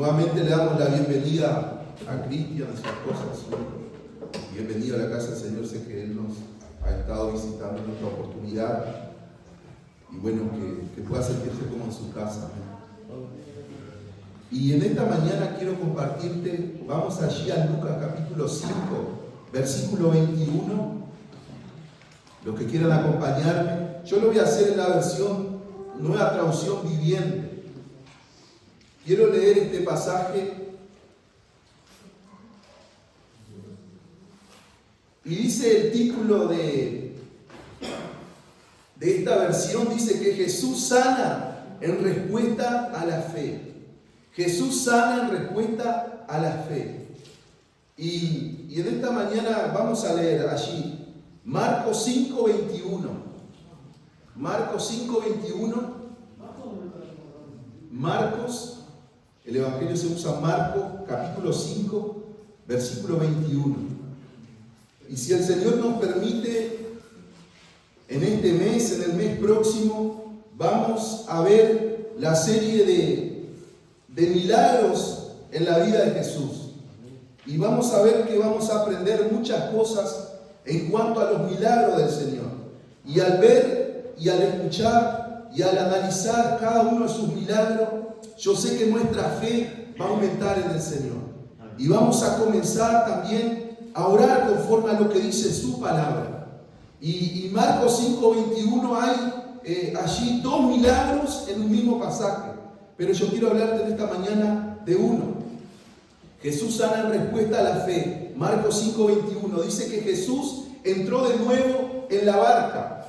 Nuevamente le damos la bienvenida a Cristian, a su esposa, a su hijo. Bienvenido a la casa del Señor. Sé que Él nos ha estado visitando en otra oportunidad. Y bueno, que pueda sentirse como en su casa. Y en esta mañana quiero compartirte, vamos allí a Lucas capítulo 5, versículo 21. Los que quieran acompañarme, yo lo voy a hacer en la versión Nueva Traducción Viviente. Quiero leer este pasaje y dice el título de esta versión, dice que Jesús sana en respuesta a la fe. Jesús sana en respuesta a la fe. Y en esta mañana vamos a leer allí Marcos 5:21. Marcos 5:21. Marcos, el Evangelio se usa Marcos capítulo 5, versículo 21. Y si el Señor nos permite, en este mes, en el mes próximo, vamos a ver la serie de milagros en la vida de Jesús. Y vamos a ver que vamos a aprender muchas cosas en cuanto a los milagros del Señor. Y al ver y al escuchar y al analizar cada uno de sus milagros, yo sé que nuestra fe va a aumentar en el Señor. Y vamos a comenzar también a orar conforme a lo que dice su palabra. Y Marcos 5:21 hay allí dos milagros en un mismo pasaje. Pero yo quiero hablarte en esta mañana de uno. Jesús sana en respuesta a la fe. Marcos 5:21 dice que Jesús entró de nuevo en la barca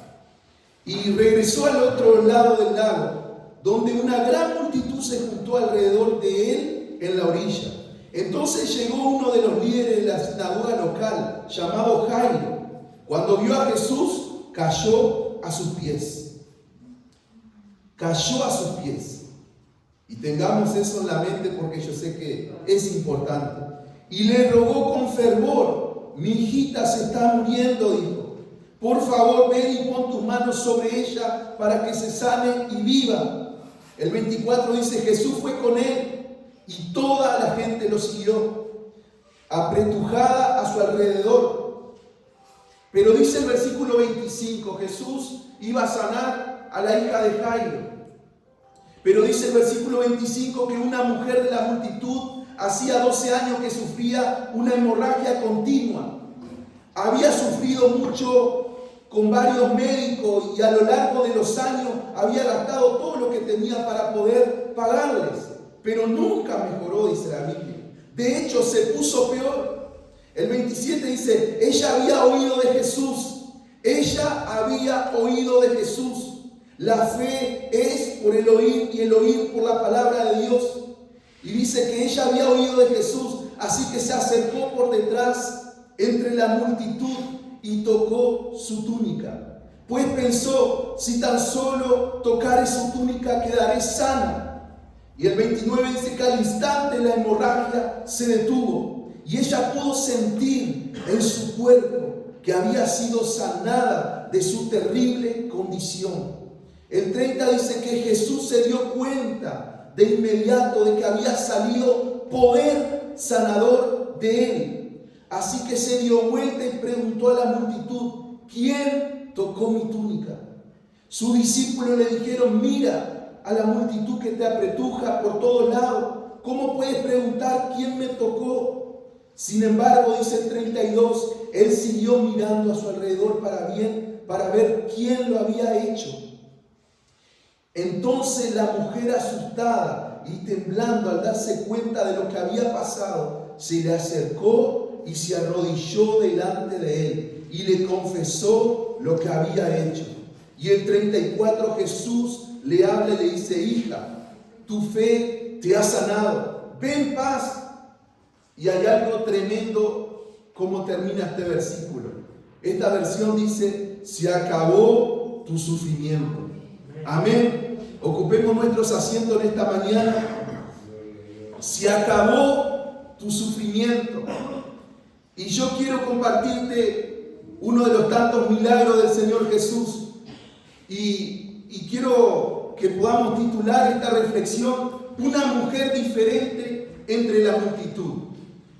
y regresó al otro lado del lago, donde una gran multitud se juntó alrededor de él en la orilla. Entonces llegó uno de los líderes de la sinagoga local, llamado Jairo. Cuando vio a Jesús, cayó a sus pies. Cayó a sus pies. Y tengamos eso en la mente porque yo sé que es importante. Y le rogó con fervor: mi hijita se está muriendo, dijo. Por favor, ven y pon tus manos sobre ella para que se sane y viva. El 24 dice: Jesús fue con él y toda la gente lo siguió, apretujada a su alrededor. Pero dice el versículo 25, Jesús iba a sanar a la hija de Jairo. Pero dice el versículo 25 que una mujer de la multitud hacía 12 años que sufría una hemorragia continua. Había sufrido mucho con varios médicos y a lo largo de los años había gastado todo lo que tenía para poder pagarles. Pero nunca mejoró, dice la Biblia. De hecho, se puso peor. El 27 dice, ella había oído de Jesús. Ella había oído de Jesús. La fe es por el oír y el oír por la palabra de Dios. Y dice que ella había oído de Jesús, así que se acercó por detrás entre la multitud y tocó su túnica. Pues pensó, si tan solo tocare su túnica quedaré sana. Y el 29 dice que al instante la hemorragia se detuvo y ella pudo sentir en su cuerpo que había sido sanada de su terrible condición. El 30 dice que Jesús se dio cuenta de inmediato de que había salido poder sanador de él. Así que se dio vuelta y preguntó a la multitud: ¿quién tocó mi túnica? Sus discípulos le dijeron: mira a la multitud que te apretuja por todos lados. ¿Cómo puedes preguntar quién me tocó? Sin embargo, dice el 32, él siguió mirando a su alrededor para ver quién lo había hecho. Entonces la mujer, asustada y temblando al darse cuenta de lo que había pasado, se le acercó y se arrodilló delante de él y le confesó lo que había hecho. Y el 34 Jesús le habla y le dice: hija, tu fe te ha sanado, ve en paz. Y hay algo tremendo como termina este versículo. Esta versión dice: se acabó tu sufrimiento. Amén. Ocupemos nuestros asientos en esta mañana. Se acabó tu sufrimiento. Y yo quiero compartirte uno de los tantos milagros del Señor Jesús. Y quiero que podamos titular esta reflexión: una mujer diferente entre la multitud.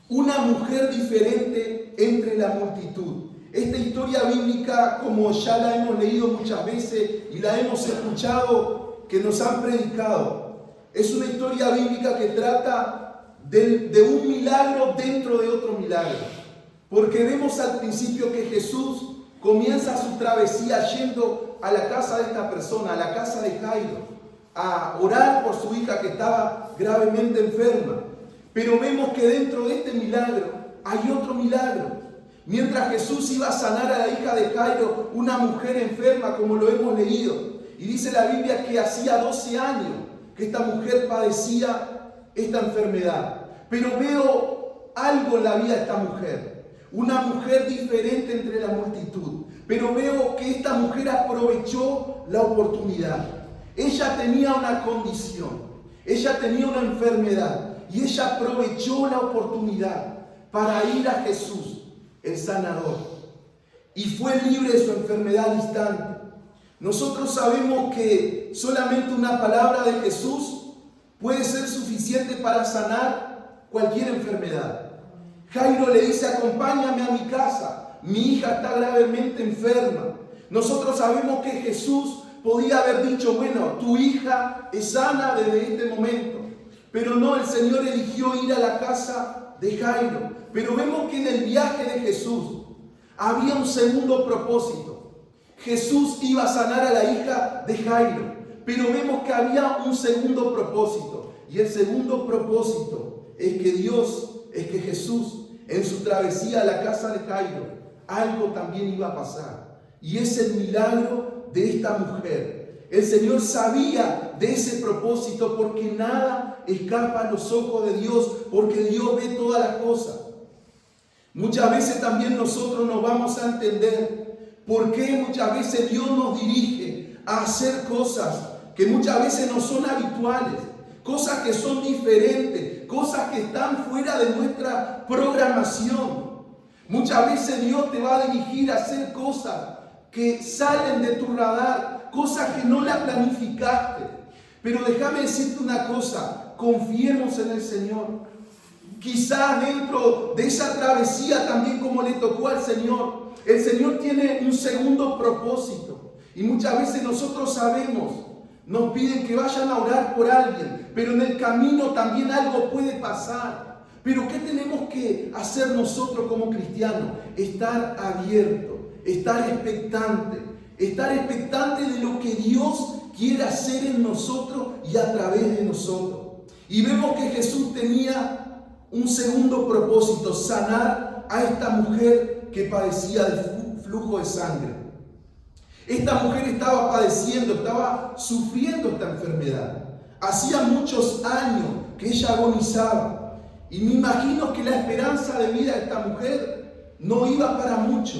Una mujer diferente entre la multitud. Esta historia bíblica, como ya la hemos leído muchas veces y la hemos escuchado, que nos han predicado, es una historia bíblica que trata de un milagro dentro de otro milagro. Porque vemos al principio que Jesús comienza su travesía yendo a la casa de esta persona, a la casa de Jairo, a orar por su hija que estaba gravemente enferma. Pero vemos que dentro de este milagro hay otro milagro. Mientras Jesús iba a sanar a la hija de Jairo, una mujer enferma, como lo hemos leído, y dice la Biblia que hacía 12 años que esta mujer padecía esta enfermedad. Pero veo algo en la vida de esta mujer. Una mujer diferente entre la multitud. Pero veo que esta mujer aprovechó la oportunidad. Ella tenía una condición. Ella tenía una enfermedad. Y ella aprovechó la oportunidad para ir a Jesús, el sanador. Y fue libre de su enfermedad al instante. Nosotros sabemos que solamente una palabra de Jesús puede ser suficiente para sanar cualquier enfermedad. Jairo le dice: acompáñame a mi casa, mi hija está gravemente enferma. Nosotros sabemos que Jesús podía haber dicho: bueno, tu hija es sana desde este momento. Pero no, el Señor eligió ir a la casa de Jairo. Pero vemos que en el viaje de Jesús había un segundo propósito. Jesús iba a sanar a la hija de Jairo, pero vemos que había un segundo propósito. Y el segundo propósito es que Jesús, en su travesía a la casa de Jairo, algo también iba a pasar. Y es el milagro de esta mujer. El Señor sabía de ese propósito, porque nada escapa a los ojos de Dios, porque Dios ve todas las cosas. Muchas veces también nosotros nos vamos a entender por qué muchas veces Dios nos dirige a hacer cosas que muchas veces no son habituales, cosas que son diferentes, cosas que están fuera de nuestra programación. Muchas veces Dios te va a dirigir a hacer cosas que salen de tu radar, cosas que no las planificaste. Pero déjame decirte una cosa: confiemos en el Señor. Quizás dentro de esa travesía, también como le tocó al Señor, el Señor tiene un segundo propósito. Y muchas veces nosotros sabemos, nos piden que vayan a orar por alguien, pero en el camino también algo puede pasar. Pero ¿qué tenemos que hacer nosotros como cristianos? Estar abiertos, estar expectantes de lo que Dios quiere hacer en nosotros y a través de nosotros. Y vemos que Jesús tenía un segundo propósito: sanar a esta mujer que padecía de flujo de sangre. Esta mujer estaba padeciendo, estaba sufriendo esta enfermedad. Hacía muchos años que ella agonizaba. Y me imagino que la esperanza de vida de esta mujer no iba para mucho.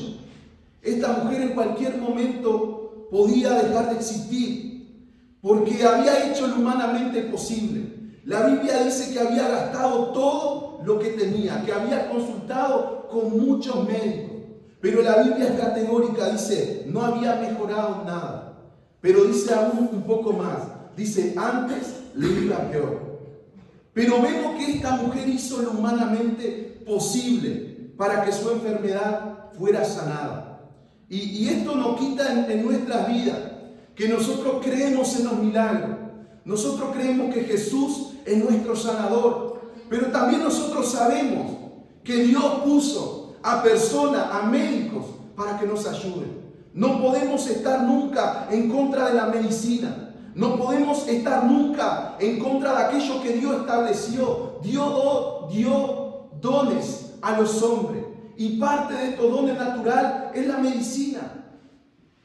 Esta mujer en cualquier momento podía dejar de existir, porque había hecho lo humanamente posible. La Biblia dice que había gastado todo lo que tenía, que había consultado con muchos médicos. Pero la Biblia es categórica, dice: no había mejorado nada. Pero dice aún un poco más, dice: antes le iba peor. Pero vemos que esta mujer hizo lo humanamente posible para que su enfermedad fuera sanada. Y esto nos quita en nuestras vidas que nosotros creemos en los milagros. Nosotros creemos que Jesús es nuestro sanador. Pero también nosotros sabemos que Dios puso a personas, a médicos, para que nos ayuden. No podemos estar nunca en contra de la medicina. No podemos estar nunca en contra de aquello que Dios estableció. Dios dio dones a los hombres. Y parte de estos dones naturales es la medicina.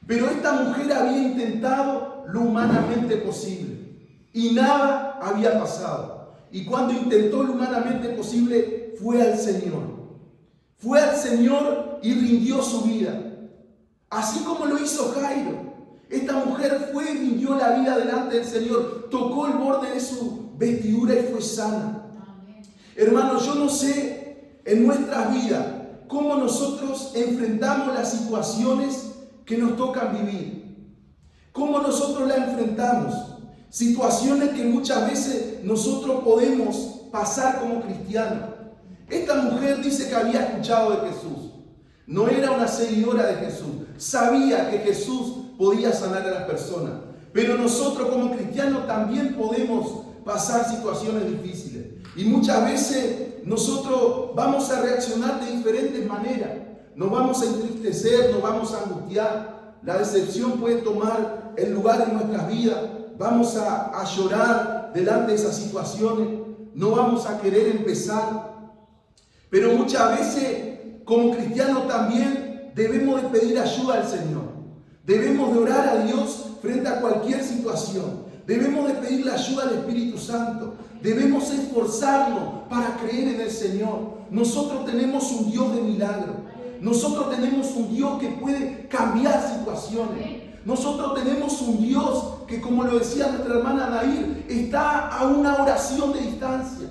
Pero esta mujer había intentado lo humanamente posible. Y nada había pasado. Y cuando intentó lo humanamente posible, fue al Señor. Fue al Señor y rindió su vida. Así como lo hizo Jairo. Esta mujer fue y rindió la vida delante del Señor. Tocó el borde de su vestidura y fue sana. Amén. Hermanos, yo no sé en nuestras vidas cómo nosotros enfrentamos las situaciones que nos tocan vivir. Cómo nosotros las enfrentamos. Situaciones que muchas veces nosotros podemos pasar como cristianos. Esta mujer dice que había escuchado de Jesús. No era una seguidora de Jesús. Sabía que Jesús podía sanar a las personas. Pero nosotros como cristianos también podemos pasar situaciones difíciles. Y muchas veces nosotros vamos a reaccionar de diferentes maneras. Nos vamos a entristecer, nos vamos a angustiar. La decepción puede tomar el lugar en nuestras vidas. Vamos a llorar delante de esas situaciones. No vamos a querer empezar. Pero muchas veces como cristianos también debemos de pedir ayuda al Señor. Debemos de orar a Dios frente a cualquier situación. Debemos de pedir la ayuda al Espíritu Santo. Debemos esforzarnos para creer en el Señor. Nosotros tenemos un Dios de milagro. Nosotros tenemos un Dios que puede cambiar situaciones. Nosotros tenemos un Dios que, como lo decía nuestra hermana Nair, está a una oración de distancia.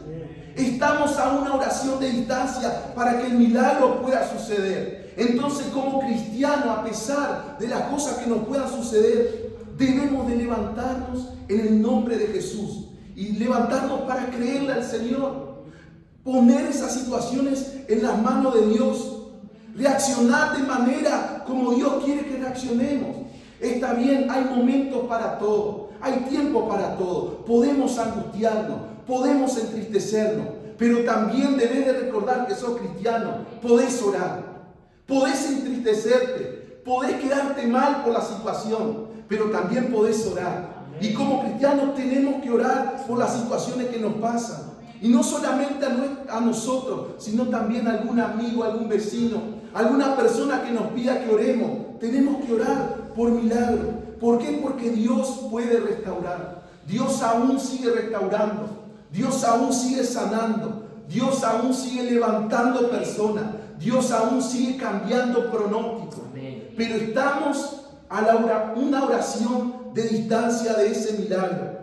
Estamos a una oración de distancia para que el milagro pueda suceder. Entonces, como cristianos, a pesar de las cosas que nos puedan suceder, debemos de levantarnos en el nombre de Jesús y levantarnos para creerle al Señor. Poner esas situaciones en las manos de Dios. Reaccionar de manera como Dios quiere que reaccionemos. Está bien, hay momentos para todo, hay tiempo para todo. Podemos angustiarnos, podemos entristecernos, pero también debes de recordar que sos cristiano. Podés orar, podés entristecerte, podés quedarte mal por la situación, pero también podés orar. Y como cristianos tenemos que orar por las situaciones que nos pasan. Y no solamente a nosotros, sino también a algún amigo, a algún vecino, alguna persona que nos pida que oremos. Tenemos que orar por milagro. ¿Por qué? Porque Dios puede restaurar. Dios aún sigue restaurando. Dios aún sigue sanando. Dios aún sigue levantando personas. Dios aún sigue cambiando pronósticos. Pero estamos a una oración de distancia de ese milagro.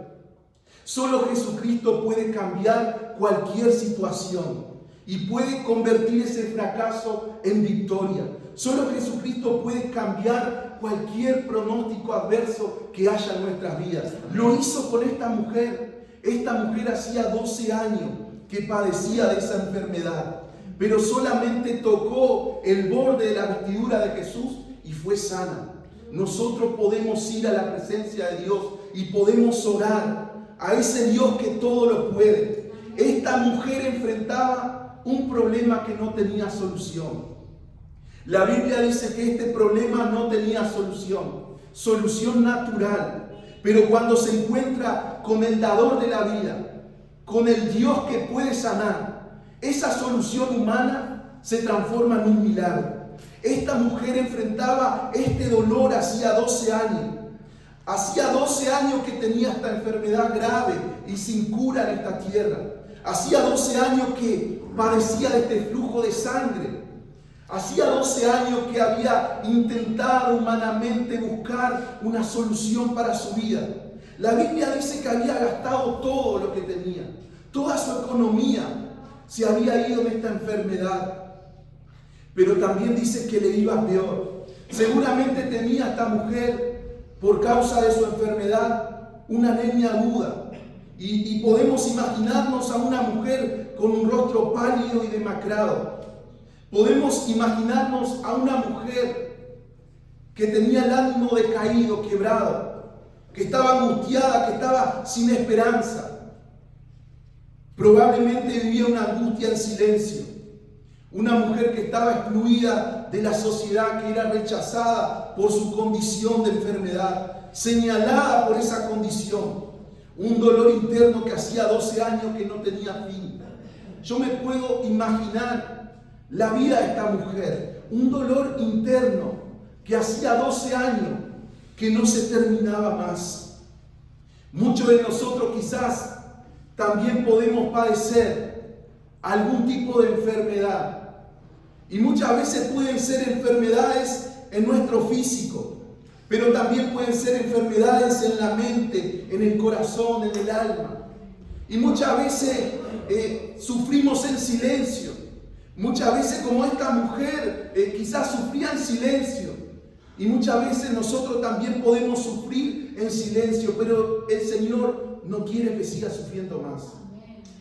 Solo Jesucristo puede cambiar cualquier situación y puede convertir ese fracaso en victoria. Solo Jesucristo puede cambiar cualquier pronóstico adverso que haya en nuestras vidas. Lo hizo con esta mujer. Esta mujer hacía 12 años que padecía de esa enfermedad, pero solamente tocó el borde de la vestidura de Jesús y fue sana. Nosotros podemos ir a la presencia de Dios y podemos orar a ese Dios que todo lo puede. Esta mujer enfrentaba un problema que no tenía solución. La Biblia dice que este problema no tenía solución natural. Pero cuando se encuentra con el dador de la vida, con el Dios que puede sanar, esa solución humana se transforma en un milagro. Esta mujer enfrentaba este dolor hacía 12 años. Hacía 12 años que tenía esta enfermedad grave y sin cura en esta tierra. Hacía 12 años que padecía de este flujo de sangre. Hacía 12 años que había intentado humanamente buscar una solución para su vida. La Biblia dice que había gastado todo lo que tenía. Toda su economía se había ido en esta enfermedad. Pero también dice que le iba peor. Seguramente tenía esta mujer, por causa de su enfermedad, una anemia aguda. Y podemos imaginarnos a una mujer con un rostro pálido y demacrado. Podemos imaginarnos a una mujer que tenía el ánimo decaído, quebrado, que estaba angustiada, que estaba sin esperanza. Probablemente vivía una angustia en silencio. Una mujer que estaba excluida de la sociedad, que era rechazada por su condición de enfermedad, señalada por esa condición. Un dolor interno que hacía 12 años que no tenía fin. Yo me puedo imaginar la vida de esta mujer, un dolor interno que hacía 12 años que no se terminaba más. Muchos de nosotros quizás también podemos padecer algún tipo de enfermedad. Y muchas veces pueden ser enfermedades en nuestro físico, pero también pueden ser enfermedades en la mente, en el corazón, en el alma. Y muchas veces sufrimos en silencio. Muchas veces, como esta mujer, quizás sufría en silencio. Y muchas veces nosotros también podemos sufrir en silencio, pero el Señor no quiere que siga sufriendo más.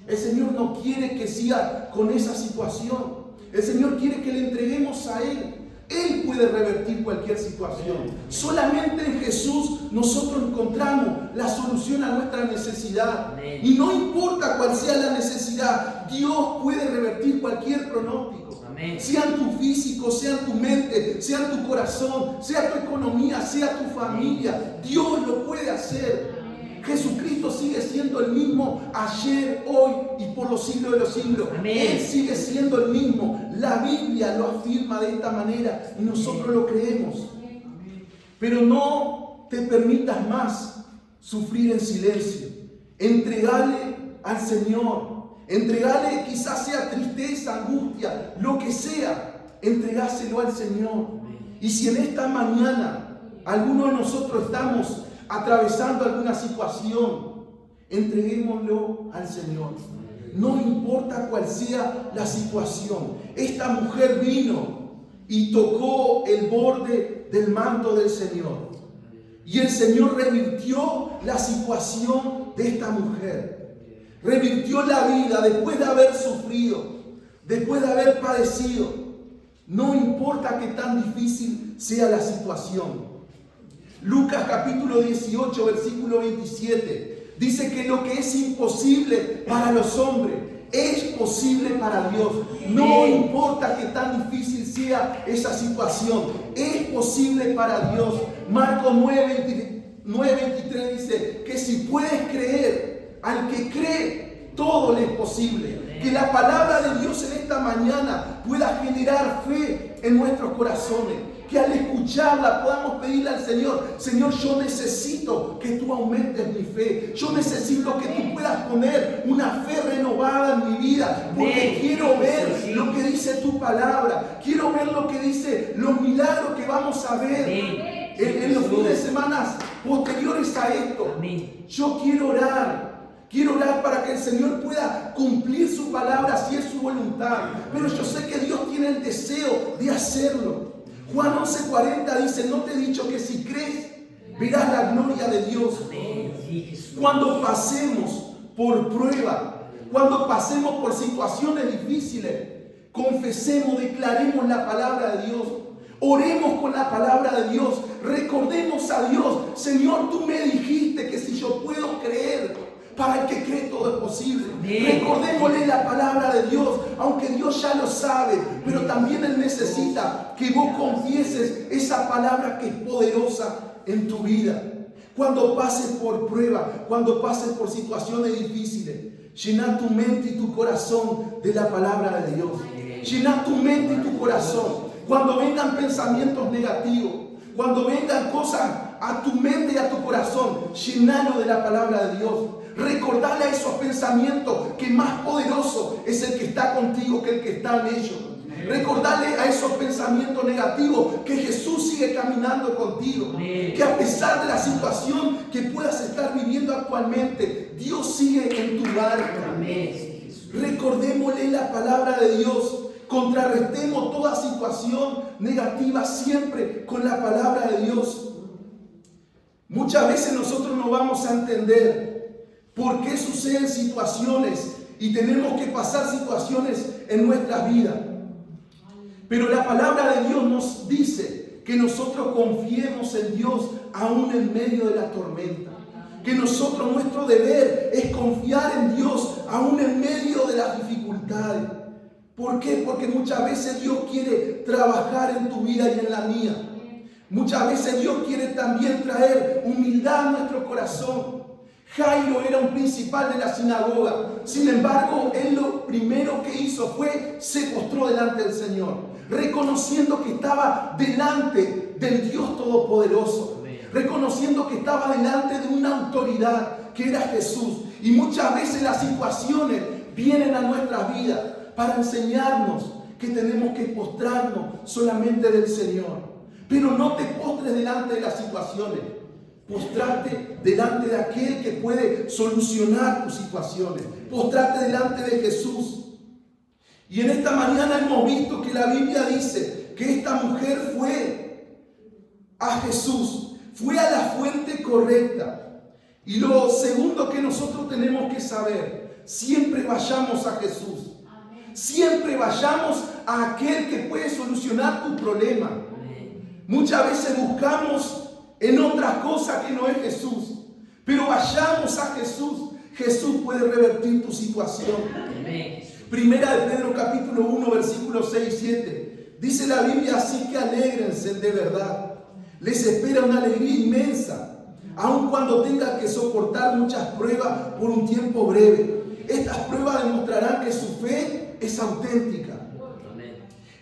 El Señor no quiere que siga con esa situación. El Señor quiere que le entreguemos a Él. Él puede revertir cualquier situación. Solamente en Jesús nosotros encontramos la solución a nuestra necesidad. Y no importa cuál sea la necesidad, Dios puede revertir cualquier pronóstico. Sea en tu físico, sea en tu mente, sea en tu corazón, sea tu economía, sea tu familia. Dios lo puede hacer. Jesucristo sigue siendo el mismo ayer, hoy y por los siglos de los siglos. Él sigue siendo el mismo. La Biblia lo afirma de esta manera y nosotros lo creemos. Pero no te permitas más sufrir en silencio. Entregale al Señor. Entregale, quizás sea tristeza, angustia, lo que sea. Entregáselo al Señor. Y si en esta mañana alguno de nosotros estamos atravesando alguna situación, entreguémoslo al Señor. No importa cuál sea la situación. Esta mujer vino y tocó el borde del manto del Señor. Y el Señor revirtió la situación de esta mujer. Revirtió la vida después de haber sufrido, después de haber padecido. No importa qué tan difícil sea la situación. Lucas capítulo 18, versículo 27, dice que lo que es imposible para los hombres es posible para Dios. No importa qué tan difícil sea esa situación, es posible para Dios. Marcos 9:23 dice que si puedes creer, al que cree, todo le es posible. Que la palabra de Dios en esta mañana pueda generar fe en nuestros corazones. Que al escucharla podamos pedirle al Señor: Señor, yo necesito que tú aumentes mi fe. Yo necesito que tú puedas poner una fe renovada en mi vida. Porque quiero ver lo que dice tu palabra. Quiero ver lo que dice los milagros que vamos a ver en los fines de semana posteriores a esto. Yo quiero orar. Quiero orar para que el Señor pueda cumplir su palabra si es su voluntad. Pero yo sé que Dios tiene el deseo de hacerlo. Juan 11:40 dice: no te he dicho que si crees verás la gloria de Dios. Cuando pasemos por prueba, cuando pasemos por situaciones difíciles, confesemos, declaremos la palabra de Dios. Oremos con la palabra de Dios. Recordemos a Dios: Señor, tú me dijiste que si yo puedo creer, para el que cree todo es posible. Recordémosle la palabra de Dios, aunque Dios ya lo sabe, pero también Él necesita que vos confieses esa palabra que es poderosa en tu vida. Cuando pases por prueba, cuando pases por situaciones difíciles, llena tu mente y tu corazón de la palabra de Dios. Llena tu mente y tu corazón. Cuando vengan pensamientos negativos, cuando vengan cosas a tu mente y a tu corazón, llenalo de la palabra de Dios. Recordale a esos pensamientos que más poderoso es el que está contigo que el que está en ellos. Recordale a esos pensamientos negativos que Jesús sigue caminando contigo. Que a pesar de la situación que puedas estar viviendo actualmente, Dios sigue en tu barca. Recordémosle la palabra de Dios. Contrarrestemos toda situación negativa siempre con la palabra de Dios. Muchas veces nosotros no vamos a entender por qué suceden situaciones y tenemos que pasar situaciones en nuestras vidas. Pero la palabra de Dios nos dice que nosotros confiemos en Dios aún en medio de la tormenta. Que nosotros, nuestro deber es confiar en Dios aún en medio de las dificultades. ¿Por qué? Porque muchas veces Dios quiere trabajar en tu vida y en la mía. Muchas veces Dios quiere también traer humildad a nuestro corazón. Jairo era un principal de la sinagoga. Sin embargo, él lo primero que hizo fue se postró delante del Señor, reconociendo que estaba delante del Dios Todopoderoso, reconociendo que estaba delante de una autoridad que era Jesús. Y muchas veces las situaciones vienen a nuestras vidas para enseñarnos que tenemos que postrarnos solamente del Señor. Pero no te postres delante de las situaciones. Postrate delante de aquel que puede solucionar tus situaciones. Postrate delante de Jesús. Y en esta mañana hemos visto que la Biblia dice que esta mujer fue a Jesús, fue a la fuente correcta. Y lo segundo que nosotros tenemos que saber, siempre vayamos a Jesús. Siempre vayamos a aquel que puede solucionar tu problema. Muchas veces buscamos en otras cosas que no es Jesús, pero vayamos a Jesús. Jesús puede revertir tu situación. Primera de Pedro capítulo 1 versículos 6 y 7. Dice la Biblia: así que alégrense de verdad. Les espera una alegría inmensa, aun cuando tengan que soportar muchas pruebas por un tiempo breve. Estas pruebas demostrarán que su fe es auténtica.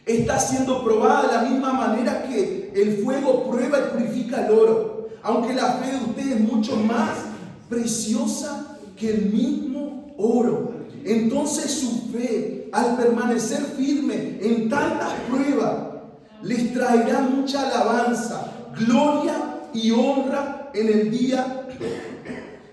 Está siendo probada de la misma manera que el fuego prueba y purifica el oro. Aunque la fe de ustedes es mucho más preciosa que el mismo oro. Entonces su fe, al permanecer firme en tantas pruebas, les traerá mucha alabanza, gloria y honra en el día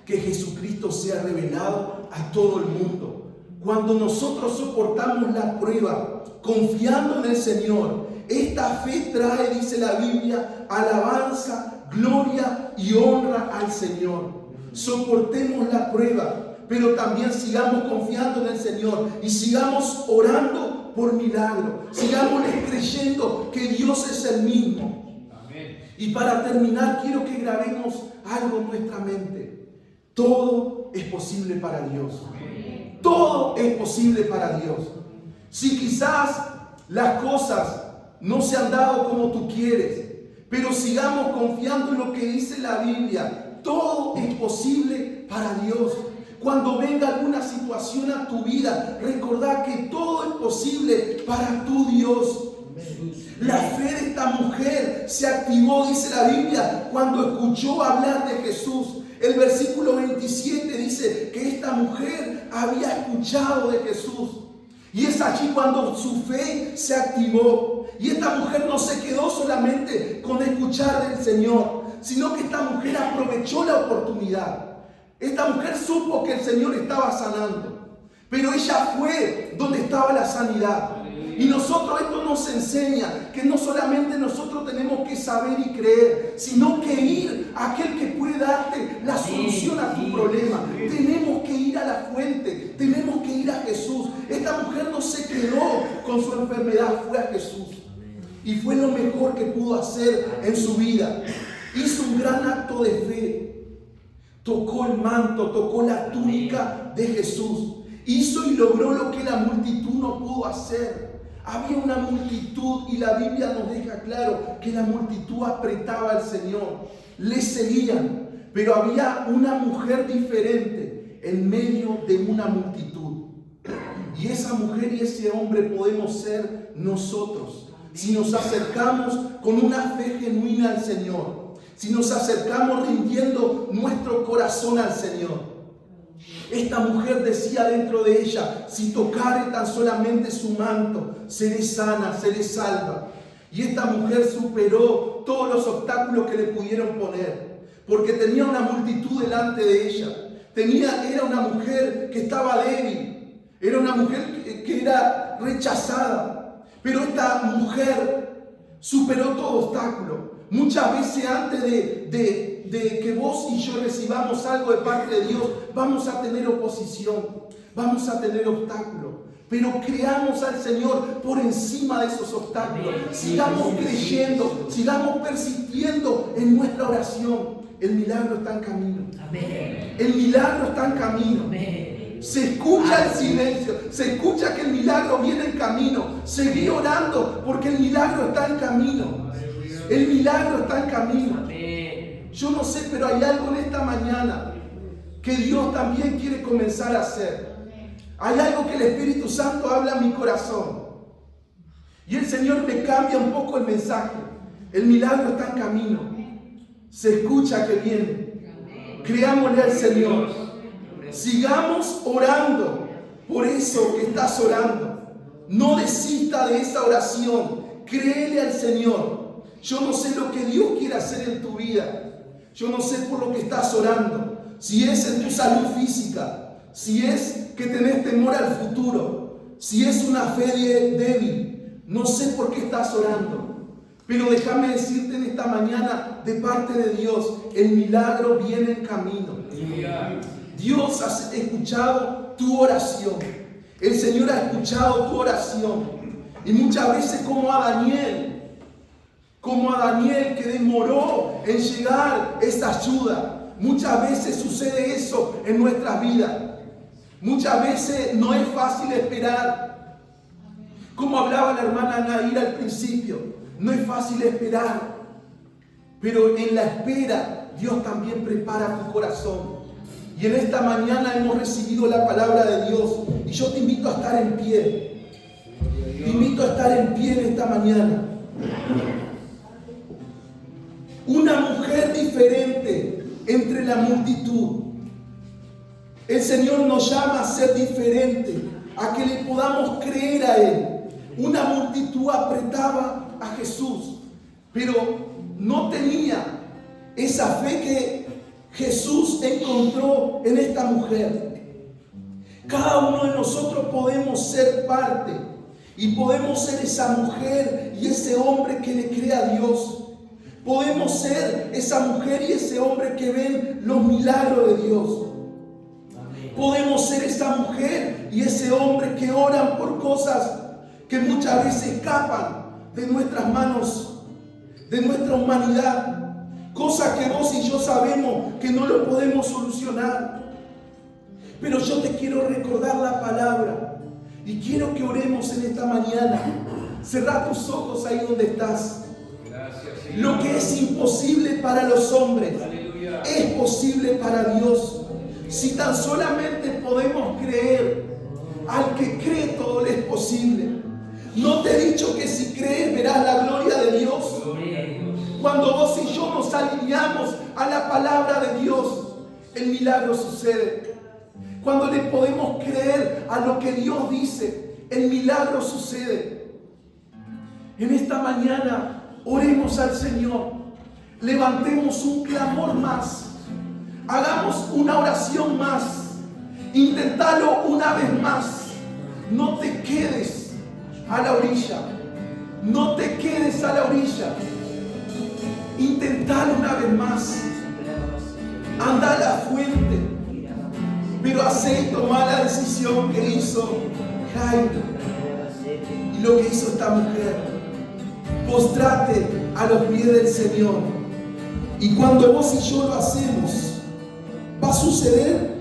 que Jesucristo sea revelado a todo el mundo. Cuando nosotros soportamos la prueba confiando en el Señor, esta fe trae, dice la Biblia, alabanza, gloria y honra al Señor. Soportemos la prueba, pero también sigamos confiando en el Señor y sigamos orando por milagro. Sigamos creyendo que Dios es el mismo. Amén. Y para terminar, quiero que grabemos algo en nuestra mente. Todo es posible para Dios. Amén. Todo es posible para Dios. Si quizás las cosas no se han dado como tú quieres, pero sigamos confiando en lo que dice la Biblia. Todo es posible para Dios. Cuando venga alguna situación a tu vida, recordá que todo es posible para tu Dios. La fe de esta mujer se activó, dice la Biblia, cuando escuchó hablar de Jesús. El versículo 27 dice que esta mujer había escuchado de Jesús. Y es allí cuando su fe se activó. Y esta mujer no se quedó solamente con escuchar del Señor, sino que esta mujer aprovechó la oportunidad. Esta mujer supo que el Señor estaba sanando, pero ella fue donde estaba la sanidad. Y nosotros, esto nos enseña que no solamente nosotros tenemos que saber y creer, sino que ir a aquel que puede darte la solución a tu problema. Tenemos que ir a la fuente, tenemos que ir a Jesús. Esta mujer no se quedó con su enfermedad, fue a Jesús. Y fue lo mejor que pudo hacer en su vida. Hizo un gran acto de fe. Tocó el manto, tocó la túnica de Jesús. Hizo y logró lo que la multitud no pudo hacer. Había una multitud y la Biblia nos deja claro que la multitud apretaba al Señor. Le seguían, pero había una mujer diferente en medio de una multitud. Y esa mujer y ese hombre podemos ser nosotros si nos acercamos con una fe genuina al Señor. Si nos acercamos rindiendo nuestro corazón al Señor. Esta mujer decía dentro de ella: si tocare tan solamente su manto, seré sana, seré salva. Y esta mujer superó todos los obstáculos que le pudieron poner, porque tenía una multitud delante de ella. Era una mujer que estaba débil, era una mujer que era rechazada, pero esta mujer superó todo obstáculo. Muchas veces antes de que vos y yo recibamos algo de parte de Dios, vamos a tener oposición, vamos a tener obstáculos. Pero creamos al Señor por encima de esos obstáculos. Sigamos creyendo, sigamos persistiendo en nuestra oración. El milagro está en camino. El milagro está en camino. Se escucha el silencio, se escucha que el milagro viene en camino. Seguí orando porque el milagro está en camino. El milagro está en camino. Yo no sé, pero hay algo en esta mañana que Dios también quiere comenzar a hacer. Hay algo que el Espíritu Santo habla a mi corazón. Y el Señor me cambia un poco el mensaje. El milagro está en camino. Se escucha que viene. Creámosle al Señor. Sigamos orando por eso que estás orando. No desista de esa oración. Créele al Señor. Yo no sé lo que Dios quiere hacer en tu vida. Yo no sé por lo que estás orando. Si es en tu salud física, si es que tenés temor al futuro, si es una fe débil, no sé por qué estás orando. Pero déjame decirte en esta mañana, de parte de Dios, el milagro viene en camino. Dios ha escuchado tu oración. El Señor ha escuchado tu oración. Y muchas veces como a Daniel que demoró en llegar esa ayuda. Muchas veces sucede eso en nuestras vidas. Muchas veces no es fácil esperar. Como hablaba la hermana Naira al principio, no es fácil esperar. Pero en la espera Dios también prepara tu corazón. Y en esta mañana hemos recibido la palabra de Dios. Y yo te invito a estar en pie. Te invito a estar en pie en esta mañana. Una mujer diferente entre la multitud. El Señor nos llama a ser diferentes, a que le podamos creer a Él. Una multitud apretaba a Jesús, pero no tenía esa fe que Jesús encontró en esta mujer. Cada uno de nosotros podemos ser parte y podemos ser esa mujer y ese hombre que le cree a Dios. Podemos ser esa mujer y ese hombre que ven los milagros de Dios. Podemos ser esa mujer y ese hombre que oran por cosas que muchas veces escapan de nuestras manos, de nuestra humanidad. Cosas que vos y yo sabemos que no lo podemos solucionar. Pero yo te quiero recordar la palabra y quiero que oremos en esta mañana. Cerrá tus ojos ahí donde estás. Lo que es imposible para los hombres es posible para Dios. Si tan solamente podemos creer, al que cree todo le es posible. ¿No te he dicho que si crees verás la gloria de Dios? Cuando vos y yo nos alineamos a la palabra de Dios, el milagro sucede. Cuando le podemos creer a lo que Dios dice, el milagro sucede. En esta mañana oremos al Señor, levantemos un clamor más, hagamos una oración más, inténtalo una vez más. No te quedes a la orilla, no te quedes a la orilla, inténtalo una vez más, anda a la fuente, pero hacé y tomá la decisión que hizo Jairo y lo que hizo esta mujer. Postrate a los pies del Señor. Y cuando vos y yo lo hacemos, va a suceder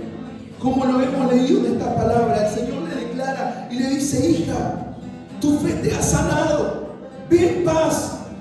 como lo hemos leído en esta palabra. El Señor le declara y le dice: hija, tu fe te ha sanado. Ve en paz